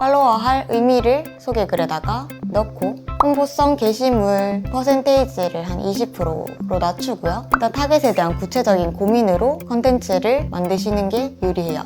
팔로워할 의미를 소개글에다가 넣고 홍보성 게시물 퍼센테이지를 한 20%로 낮추고요. 일단 타겟에 대한 구체적인 고민으로 컨텐츠를 만드시는 게 유리해요.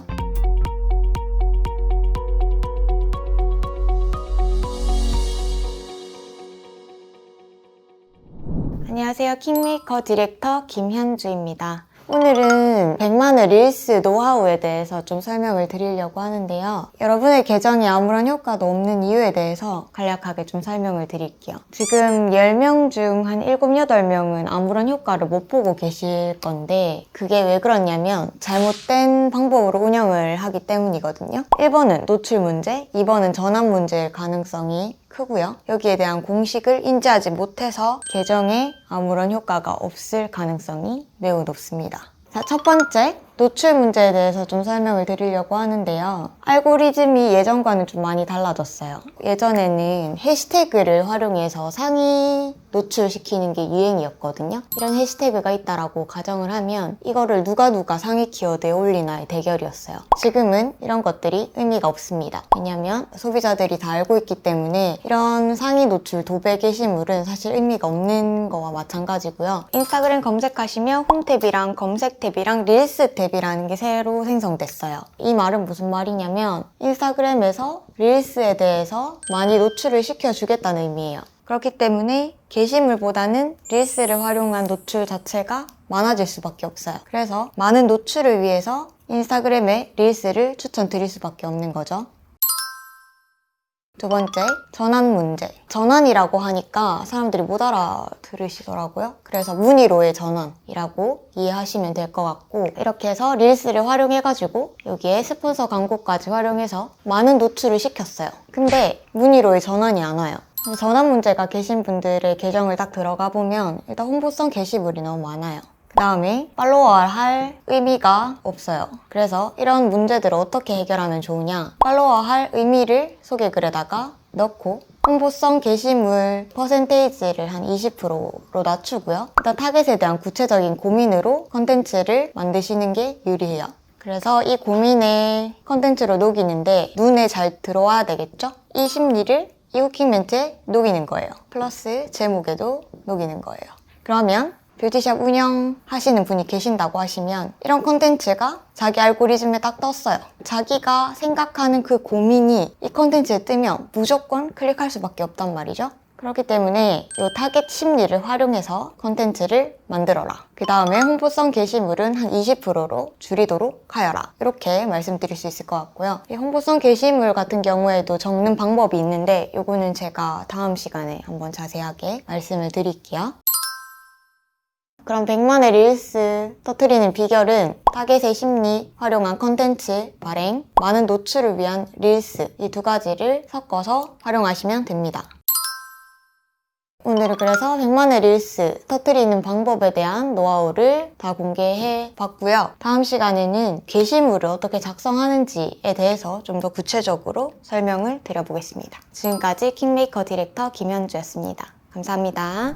안녕하세요. 킹메이커 디렉터 김현주입니다. 오늘은 100만의 릴스 노하우에 대해서 좀 설명을 드리려고 하는데요. 여러분의 계정이 아무런 효과도 없는 이유에 대해서 간략하게 좀 설명을 드릴게요. 지금 10명 중 한 7, 8명은 아무런 효과를 못 보고 계실 건데 그게 왜 그러냐면 잘못된 방법으로 운영을 하기 때문이거든요. 1번은 노출 문제, 2번은 전환 문제일 가능성이 크고요. 여기에 대한 공식을 인지하지 못해서 계정에 아무런 효과가 없을 가능성이 매우 높습니다. 자, 첫 번째, 노출 문제에 대해서 좀 설명을 드리려고 하는데요. 알고리즘이 예전과는 좀 많이 달라졌어요. 예전에는 해시태그를 활용해서 상위 노출시키는 게 유행이었거든요. 이런 해시태그가 있다라고 가정을 하면 이거를 누가 상위 키워드에 올리나의 대결이었어요. 지금은 이런 것들이 의미가 없습니다. 왜냐면 소비자들이 다 알고 있기 때문에 이런 상위 노출 도배 게시물은 사실 의미가 없는 거와 마찬가지고요. 인스타그램 검색하시면 홈 탭이랑 검색 탭이랑 릴스 탭이라는 게 새로 생성됐어요. 이 말은 무슨 말이냐면 인스타그램에서 릴스에 대해서 많이 노출을 시켜주겠다는 의미예요. 그렇기 때문에 게시물보다는 릴스를 활용한 노출 자체가 많아질 수밖에 없어요. 그래서 많은 노출을 위해서 인스타그램에 릴스를 추천드릴 수밖에 없는 거죠. 두 번째, 전환 문제. 전환이라고 하니까 사람들이 못 알아들으시더라고요. 그래서 문의로의 전환이라고 이해하시면 될 것 같고, 이렇게 해서 릴스를 활용해가지고 여기에 스폰서 광고까지 활용해서 많은 노출을 시켰어요. 근데 문의로의 전환이 안 와요. 전환 문제가 계신 분들의 계정을 딱 들어가 보면 일단 홍보성 게시물이 너무 많아요. 그 다음에 팔로워할 의미가 없어요. 그래서 이런 문제들을 어떻게 해결하면 좋으냐? 팔로워할 의미를 소개글에다가 넣고 홍보성 게시물 퍼센테이지를 한 20%로 낮추고요. 일단 타겟에 대한 구체적인 고민으로 컨텐츠를 만드시는 게 유리해요. 그래서 이 고민에 컨텐츠로 녹이는데 눈에 잘 들어와야 되겠죠? 이 심리를 이 후킹 멘트에 녹이는 거예요. 플러스 제목에도 녹이는 거예요. 그러면 뷰티샵 운영하시는 분이 계신다고 하시면 이런 콘텐츠가 자기 알고리즘에 딱 떴어요. 자기가 생각하는 그 고민이 이 콘텐츠에 뜨면 무조건 클릭할 수밖에 없단 말이죠. 그렇기 때문에 이 타겟 심리를 활용해서 콘텐츠를 만들어라. 그 다음에 홍보성 게시물은 한 20%로 줄이도록 하여라. 이렇게 말씀드릴 수 있을 것 같고요. 이 홍보성 게시물 같은 경우에도 적는 방법이 있는데 이거는 제가 다음 시간에 한번 자세하게 말씀을 드릴게요. 그럼 100만의 릴스 터트리는 비결은 타겟의 심리, 활용한 컨텐츠, 발행, 많은 노출을 위한 릴스 이 두 가지를 섞어서 활용하시면 됩니다. 오늘은 그래서 100만의 릴스 터트리는 방법에 대한 노하우를 다 공개해 봤고요. 다음 시간에는 게시물을 어떻게 작성하는지에 대해서 좀 더 구체적으로 설명을 드려보겠습니다. 지금까지 킹메이커 디렉터 김현주였습니다. 감사합니다.